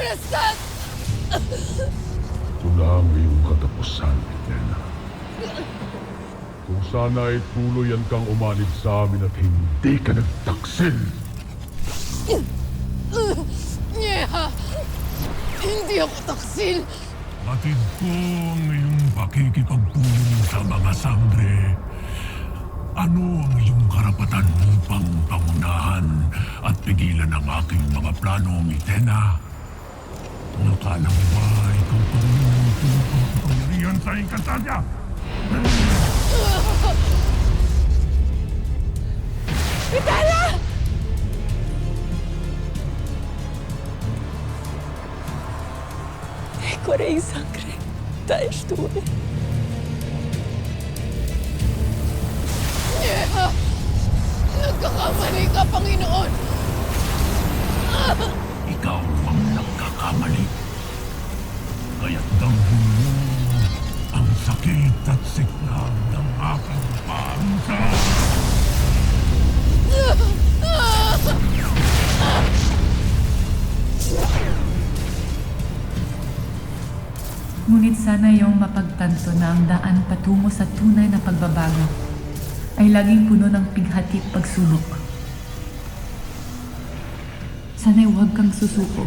Aristan! Ito na ang iyong katapusan, Elena. Kung sana ay tuluyan kang umanib sa amin at hindi ka nagtaksil. Nyeha! Hindi ako taksil! Batid ko ang iyong pakikipagpulong sa mga sangre. Ano ang iyong karapatan upang pangunahan at pigilan ang aking mga plano, Mitena? Nakala mo ba ikaw tulong ang kapangyarihan sa Encantadia? Mitena! Corei sangre. Dahil tuwe. Nyeha! Nagkakamali ka, Panginoon! Ikaw ang nagkakamali. Kaya't damhin mo ang sakit at siklam ng aking parusa. Ngunit sana iyong mapagtanto na ang daan patungo sa tunay na pagbabago ay laging puno ng pighati at pagsulok. Sana'y huwag kang susuko.